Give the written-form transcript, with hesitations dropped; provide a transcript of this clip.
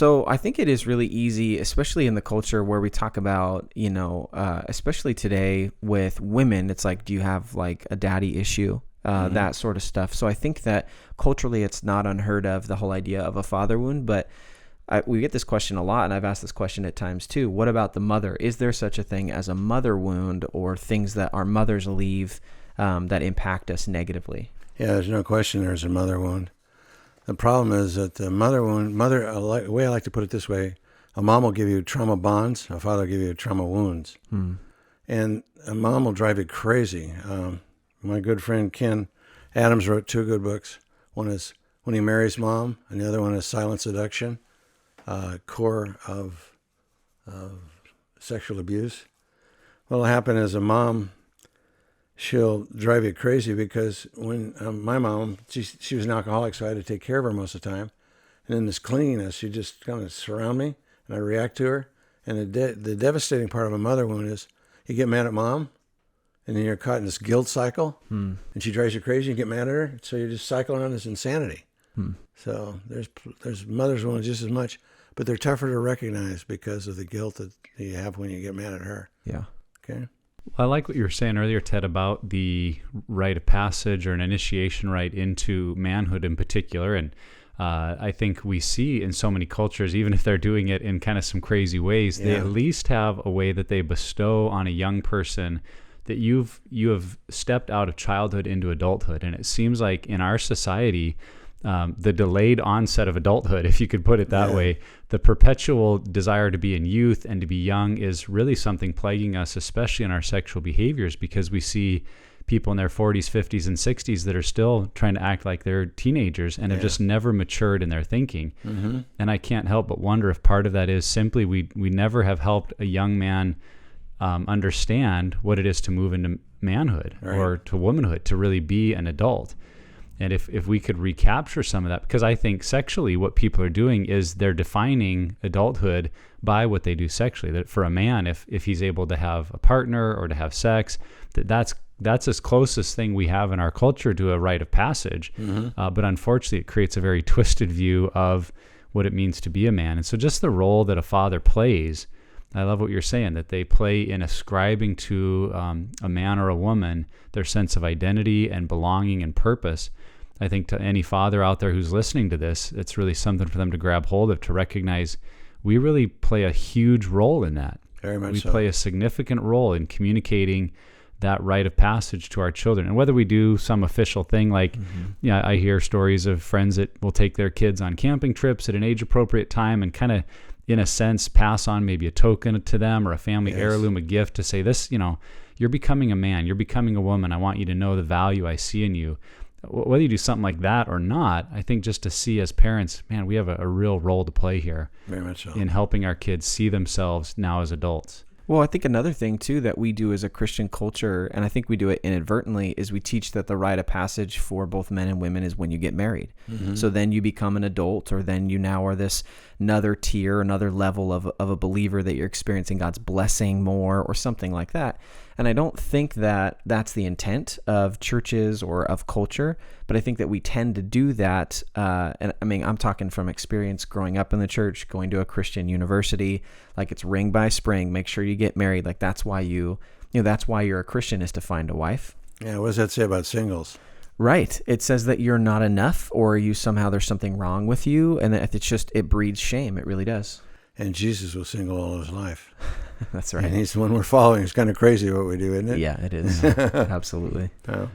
So I think it is really easy, especially in the culture where we talk about, especially today with women, it's like, do you have like a daddy issue? That sort of stuff. So I think that culturally it's not unheard of, the whole idea of a father wound, but we get this question a lot, and I've asked this question at times too. What about the mother? Is there such a thing as a mother wound, or things that our mothers leave that impact us negatively? Yeah, there's no question there's a mother wound. The problem is that the mother wound, the way I like to put it this way, a mom will give you trauma bonds, a father will give you trauma wounds. And a mom will drive you crazy. My good friend Ken Adams wrote 2 good books. One is When He Marries Mom, and the other one is Silent Seduction, Core of Sexual Abuse. What'll happen is a mom, she'll drive you crazy because when my mom, she was an alcoholic, so I had to take care of her most of the time. And in this cleanliness, she just kind of surround me, and I react to her. And the devastating part of a mother wound is you get mad at mom, and then you're caught in this guilt cycle, and she drives you crazy, you get mad at her, so you're just cycling on this insanity. So there's mother's wounds just as much, but they're tougher to recognize because of the guilt that you have when you get mad at her. Yeah. Okay. I like what you were saying earlier, Ted, about the rite of passage or an initiation rite into manhood in particular. And I think we see in so many cultures, even if they're doing it in kind of some crazy ways, they at least have a way that they bestow on a young person that you have stepped out of childhood into adulthood. And it seems like in our society, the delayed onset of adulthood, if you could put it that way, the perpetual desire to be in youth and to be young is really something plaguing us, especially in our sexual behaviors, because we see people in their 40s, 50s, and 60s that are still trying to act like they're teenagers and have just never matured in their thinking. And I can't help but wonder if part of that is simply we never have helped a young man understand what it is to move into manhood or to womanhood, to really be an adult. And if we could recapture some of that, because I think sexually what people are doing is they're defining adulthood by what they do sexually. That for a man, if he's able to have a partner or to have sex, that's as closest thing we have in our culture to a rite of passage. But unfortunately, it creates a very twisted view of what it means to be a man. And so just the role that a father plays, I love what you're saying, that they play in ascribing to a man or a woman their sense of identity and belonging and purpose. I think to any father out there who's listening to this, it's really something for them to grab hold of, to recognize we really play a huge role in that. Very much we so. play a significant role in communicating that rite of passage to our children. And whether we do some official thing like, I hear stories of friends that will take their kids on camping trips at an age-appropriate time and kind of, in a sense, pass on maybe a token to them or a family heirloom, a gift to say, this, you're becoming a man, you're becoming a woman. I want you to know the value I see in you. Whether you do something like that or not, I think just to see as parents, man, we have a real role to play here. Very much so. In helping our kids see themselves now as adults. Well, I think another thing, too, that we do as a Christian culture, and I think we do it inadvertently, is we teach that the rite of passage for both men and women is when you get married. So then you become an adult, or then you now are this another tier, another level of a believer that you're experiencing God's blessing more or something like that. And I don't think that that's the intent of churches or of culture, but I think that we tend to do that. And I mean, I'm talking from experience growing up in the church, going to a Christian university, like it's ring by spring, make sure you get married. Like that's why that's why you're a Christian, is to find a wife. Yeah, what does that say about singles? Right. It says that you're not enough, or you somehow there's something wrong with you, and that it breeds shame. It really does. And Jesus was single all his life. That's right. And he's the one we're following. It's kind of crazy what we do, isn't it? Yeah, it is. Absolutely. Oh.